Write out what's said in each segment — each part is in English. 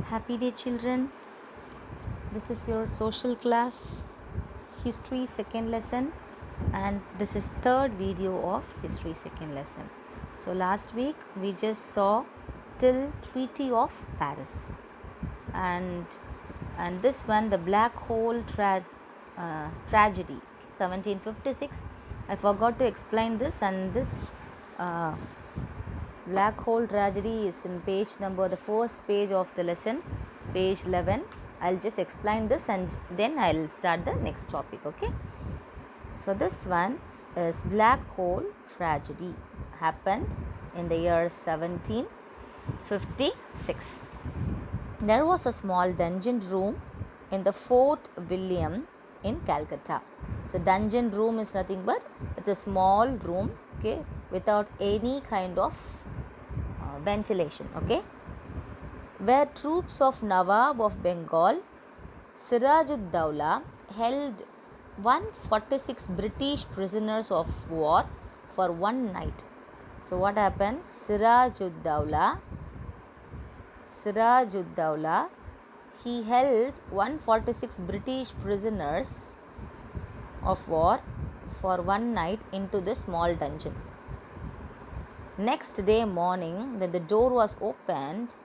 Happy day, children. This is your social class history second lesson, and this is third video of history second lesson. So last week we just saw till Treaty of Paris, and this one, the black hole tragedy 1756. I forgot to explain this, and this black hole tragedy is in page number, the first page of the lesson, page 11. I'll just explain this and then I'll start the next topic. Okay, so this one is black hole tragedy, happened in the year 1756. There was a small dungeon room in the Fort William in Calcutta. So dungeon room is nothing but it's a small room, okay, without any kind of ventilation, okay, where troops of Nawab of Bengal Sirajud-Dowlah held 146 British prisoners of war for one night. So what happens? Sirajud-Dowlah, he held 146 British prisoners of war for one night into the small dungeon. Next day morning, when the door was opened,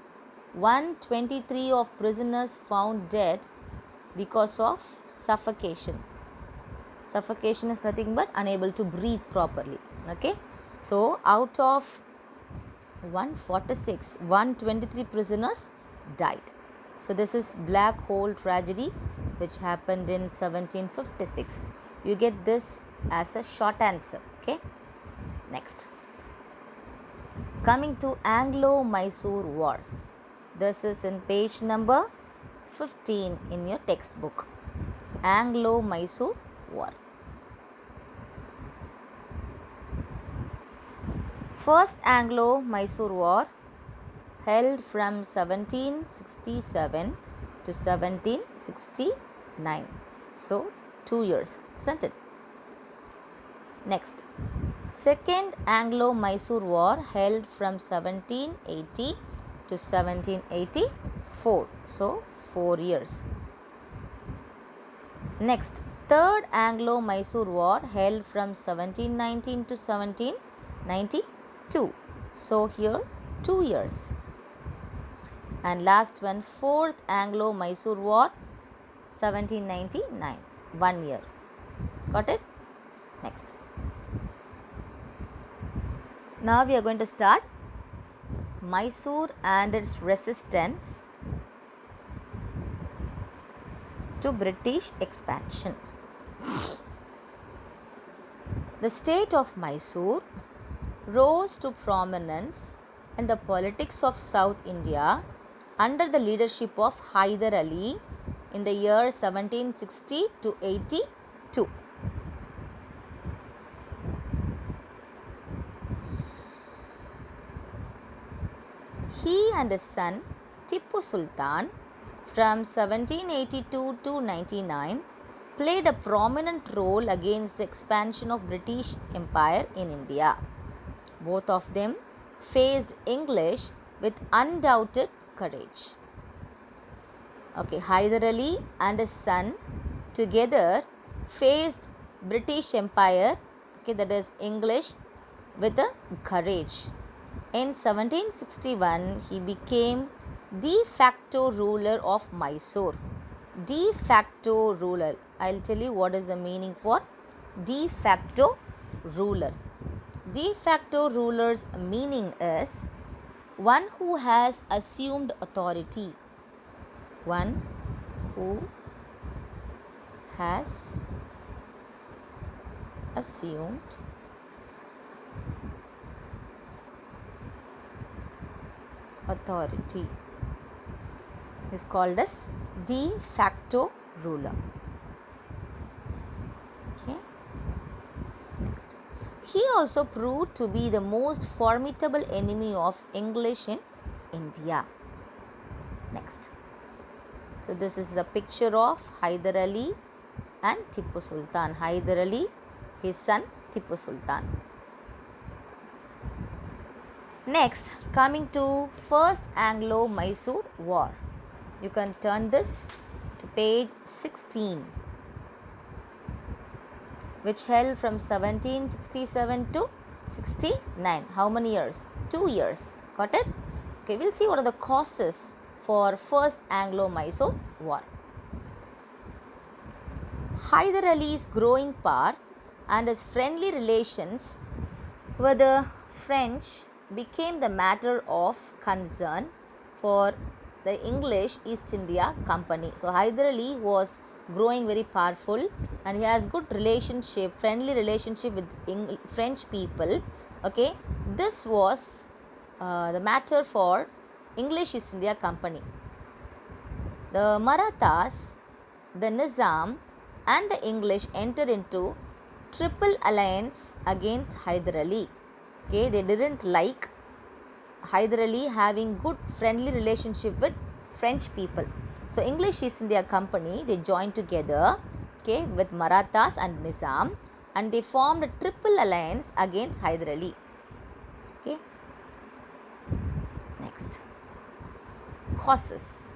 123 of prisoners found dead because of suffocation. Suffocation is nothing but unable to breathe properly. Okay, so out of 146, 123 prisoners died. So this is black hole tragedy which happened in 1756. You get this as a short answer. Okay, next, coming to Anglo-Mysore Wars. This is in page number 15 in your textbook. Anglo-Mysore War. First Anglo-Mysore War held from 1767 to 1769. So 2 years, isn't it? Next, Second Anglo-Mysore War held from 1780 to 1784. So 4 years. Next, Third Anglo-Mysore War held from 1719 to 1792. So here 2 years. And last one, Fourth Anglo-Mysore War 1799. 1 year. Got it? Next. Now we are going to start Mysore and its resistance to British expansion. The state of Mysore rose to prominence in the politics of South India under the leadership of Hyder Ali in the year 1760 to 82. He and his son Tipu Sultan from 1782 to 99 played a prominent role against the expansion of British Empire in India. Both of them faced English with undoubted courage. Okay, Hyder Ali and his son together faced British Empire, okay, that is English, with a courage. In 1761, he became de facto ruler of Mysore. De facto ruler. I'll tell you what is the meaning for de facto ruler. De facto ruler's meaning is one who has assumed authority. One who has assumed authority is called as de facto ruler. Okay. Next, he also proved to be the most formidable enemy of English in India. Next, so this is the picture of Hyder Ali and Tipu Sultan. Hyder Ali, his son Tipu Sultan. Next, coming to First Anglo-Mysore War. You can turn this to page 16, which held from 1767 to 69. How many years? 2 years. Got it? Okay, we'll see what are the causes for First Anglo-Mysore War. Hyder Ali's growing power and his friendly relations with the French became the matter of concern for the English East India Company. So Hyder Ali was growing very powerful and he has good relationship, friendly relationship with French people. Okay, this was the matter for English East India Company. The Marathas, the Nizam and the English entered into triple alliance against Hyder Ali. Okay, they didn't like Hyder Ali having good friendly relationship with French people. So English East India Company, they joined together, okay, with Marathas and Nizam, and they formed a triple alliance against Hyder Ali. Okay. Next, causes.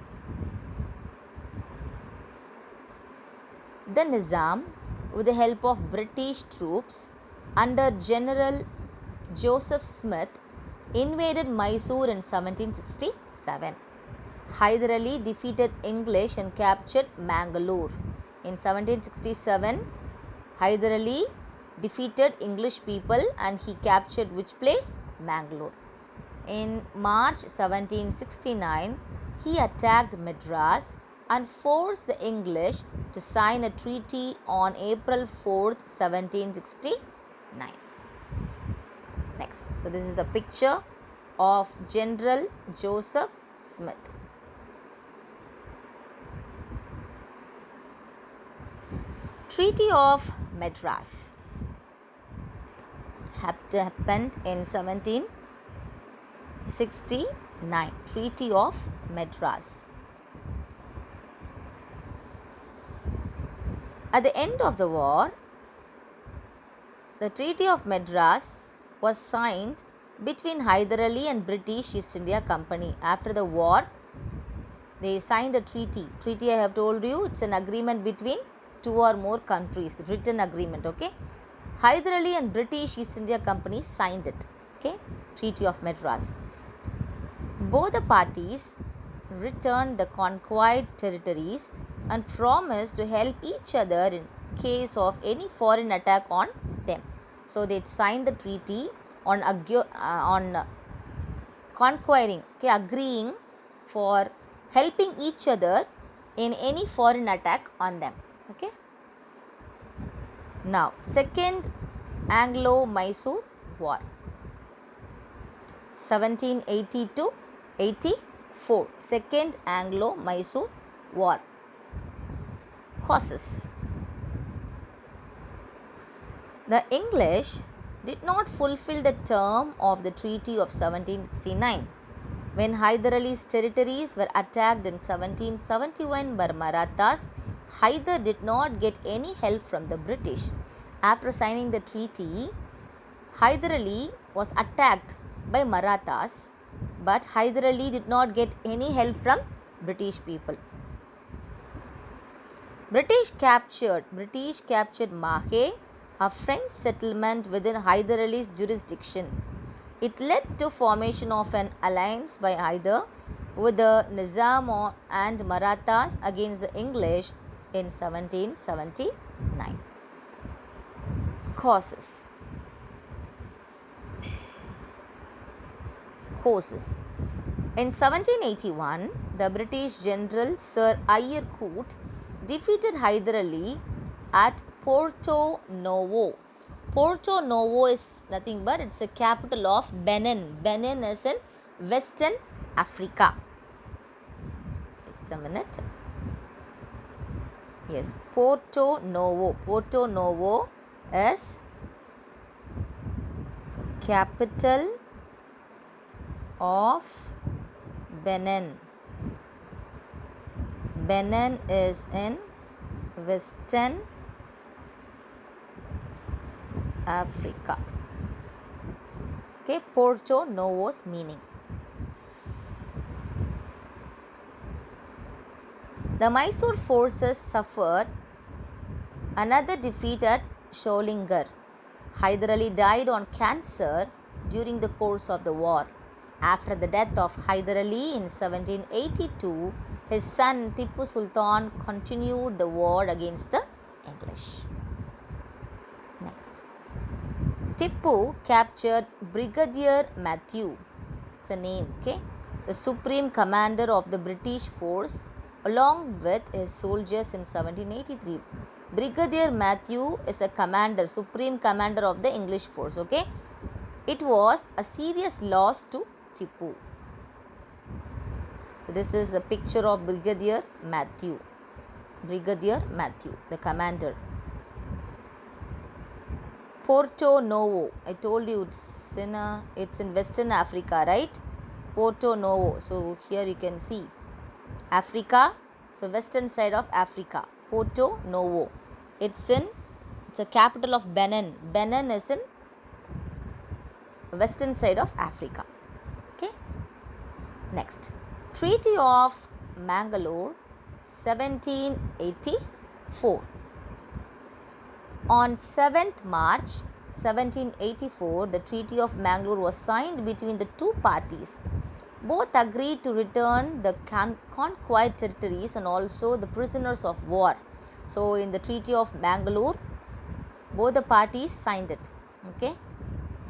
The Nizam, with the help of British troops under General Joseph Smith, invaded Mysore in 1767. Hyder Ali defeated English and captured Mangalore. In 1767, Hyder Ali defeated English people and he captured which place? Mangalore. In March 1769, he attacked Madras and forced the English to sign a treaty on April 4th, 1769. Next, so this is the picture of General Joseph Smith. Treaty of Madras happened in 1769. Treaty of Madras. At the end of the war, the Treaty of Madras was signed between Hyder Ali and British East India Company. After the war, they signed a treaty. Treaty, I have told you, it's an agreement between two or more countries, written agreement. Okay, Hyder Ali and British East India Company signed it. Okay, Treaty of Madras. Both the parties returned the conquered territories and promised to help each other in case of any foreign attack on them. So they signed the treaty on conquering, okay, agreeing for helping each other in any foreign attack on them. Okay. Now, Second Anglo-Mysore War, 1780-84. Second Anglo-Mysore War. Causes. The English did not fulfill the term of the Treaty of 1769. When Hyder Ali's territories were attacked in 1771 by Marathas, Hyder did not get any help from the British. After signing the treaty, Hyder Ali was attacked by Marathas, but Hyder Ali did not get any help from British people. British captured Mahe, a French settlement within Hyder Ali's jurisdiction. It led to formation of an alliance by Hyder with the Nizam and Marathas against the English in 1779. Causes. In 1781, the British General Sir Eyre Coote defeated Hyder Ali at Porto Novo. Porto Novo is nothing but it's a capital of Benin. Benin is in Western Africa. Just a minute. Yes, Porto Novo. Porto Novo is capital of Benin. Benin is in Western Africa. Okay, Porto Novo's meaning. The Mysore forces suffered another defeat at Sholingar. Hyder Ali died on cancer during the course of the war. After the death of Hyder Ali in 1782, his son Tipu Sultan continued the war against the English. Next. Tipu captured Brigadier Matthew. It's a name, okay? The supreme commander of the British force along with his soldiers in 1783. Brigadier Matthew is a commander, supreme commander of the English force, okay? It was a serious loss to Tipu. This is the picture of Brigadier Matthew. Brigadier Matthew, the commander. Porto Novo. I told you it's in Western Africa, right? Porto Novo. So here you can see Africa. So western side of Africa. Porto Novo. It's a capital of Benin. Benin is in western side of Africa. Okay. Next. Treaty of Mangalore, 1784. On 7th March 1784, the Treaty of Mangalore was signed between the two parties. Both agreed to return the conquered territories and also the prisoners of war. So, in the Treaty of Mangalore, both the parties signed it. Okay.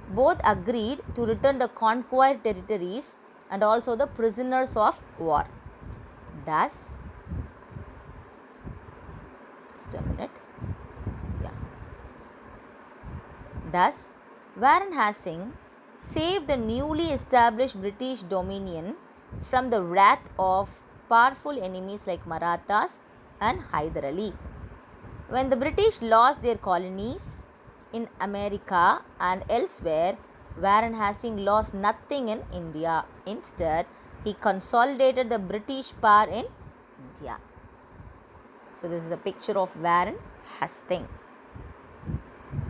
Both agreed to return the conquered territories and also the prisoners of war. Thus, just a minute. Thus, Varan Hastings saved the newly established British dominion from the wrath of powerful enemies like Marathas and Hyder Ali. When the British lost their colonies in America and elsewhere, Varan Hastings lost nothing in India. Instead, he consolidated the British power in India. So, this is the picture of Varan Hastings.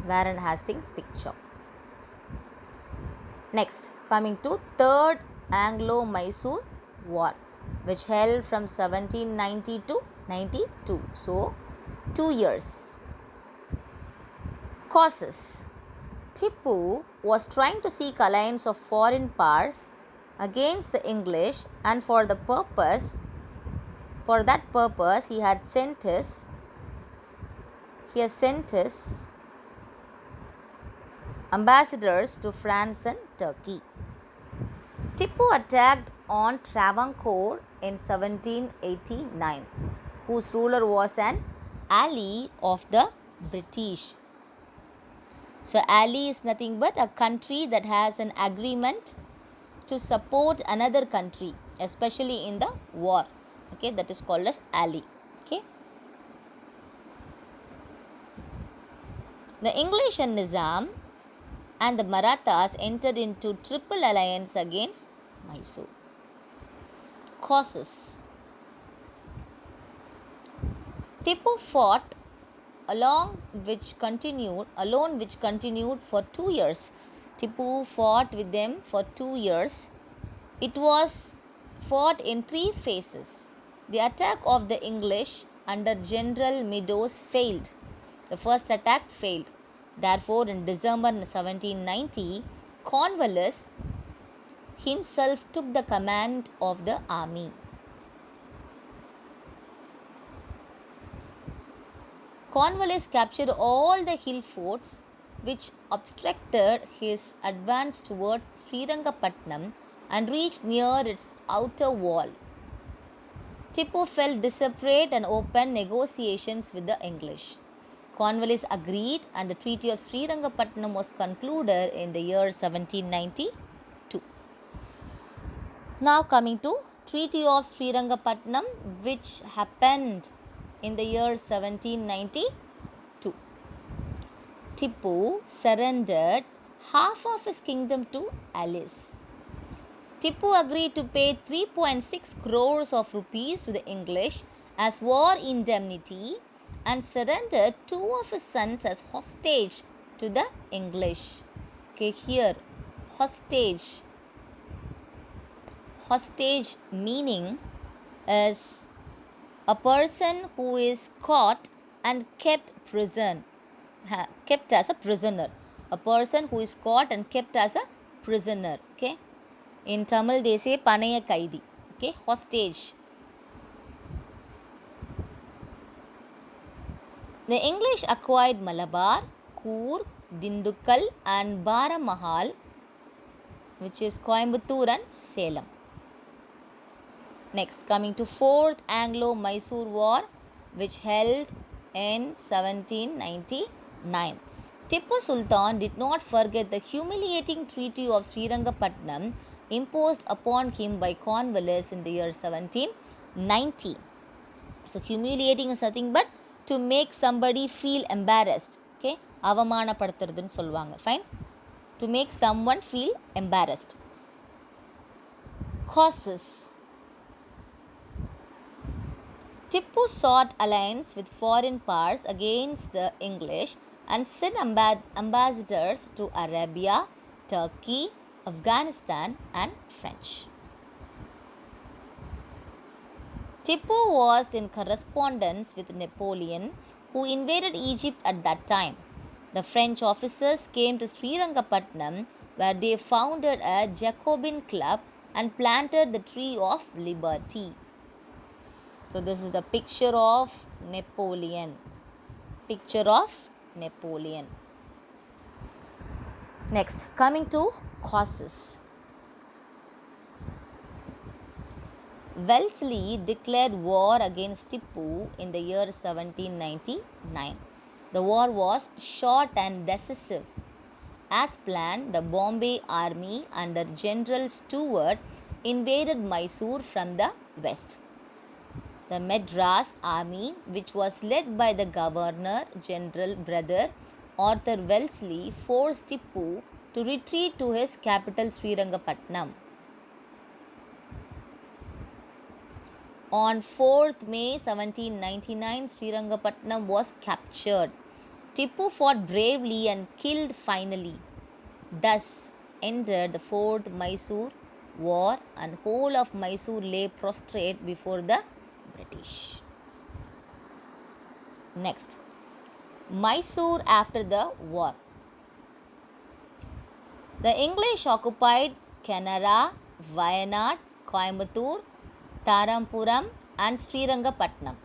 Varan Hastings picture. Next, coming to Third Anglo-Mysore War, which held from 1790 to 92. So, 2 years. Causes. Tipu was trying to seek alliance of foreign powers against the English, and for that purpose he has sent his ambassadors to France and Turkey. Tipu attacked on Travancore in 1789, whose ruler was an ally of the British. So, ally is nothing but a country that has an agreement to support another country, especially in the war. Okay, that is called as ally. Okay. The English and Nizam and the Marathas entered into triple alliance against Mysore. Causes. Tipu fought alone which continued for 2 years. Tipu fought with them for 2 years. It was fought in 3 phases. The attack of the English under General Meadows failed. The first attack failed. Therefore, in December 1790, Cornwallis himself took the command of the army. Cornwallis captured all the hill forts which obstructed his advance towards Srirangapatnam and reached near its outer wall. Tipu felt desperate and opened negotiations with the English. Cornwallis agreed and the Treaty of Srirangapatnam was concluded in the year 1792. Now coming to Treaty of Srirangapatnam, which happened in the year 1792. Tipu surrendered half of his kingdom to Alice. Tipu agreed to pay 3.6 crores of rupees to the English as war indemnity and surrendered 2 of his sons as hostage to the English. Okay, here hostage. Hostage meaning is a person who is caught and kept kept as a prisoner. A person who is caught and kept as a prisoner. Okay. In Tamil they say Panaya Kaidi. Okay, hostage. The English acquired Malabar, Coorg, Dindukkal and Baramahal, which is Coimbatore and Salem. Next, coming to 4th Anglo-Mysore War, which held in 1799. Tipu Sultan did not forget the humiliating Treaty of Srirangapatnam imposed upon him by Cornwallis in the year 1790. So, humiliating is nothing but to make somebody feel embarrassed. Okay, avamanapaduthradunu solvanga. Fine. To make someone feel embarrassed. Causes. Tipu sought alliance with foreign powers against the English and sent ambassadors to Arabia, Turkey, Afghanistan and French. Tipu was in correspondence with Napoleon, who invaded Egypt at that time. The French officers came to Srirangapatnam, where they founded a Jacobin club and planted the tree of liberty. So, this is the picture of Napoleon. Picture of Napoleon. Next, coming to causes. Wellesley declared war against Tipu in the year 1799. The war was short and decisive. As planned, the Bombay army under General Stuart invaded Mysore from the west. The Madras army, which was led by the Governor General Brother Arthur Wellesley, forced Tipu to retreat to his capital Srirangapatnam. On 4th May 1799, Srirangapatnam was captured. Tipu fought bravely and killed finally. Thus ended the 4th Mysore War, and whole of Mysore lay prostrate before the British. Next, Mysore after the war. The English occupied Kannada, Wayanad, Coimbatore, Tarampuram and Srirangapatnam.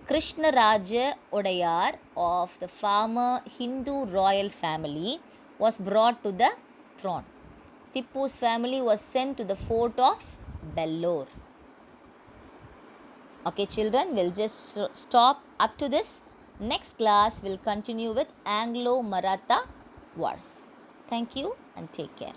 Krishnaraja Odayar of the former Hindu royal family was brought to the throne. Tipu's family was sent to the fort of Bellore. Okay children, we'll just stop up to this. Next class will continue with Anglo-Maratha wars. Thank you and take care.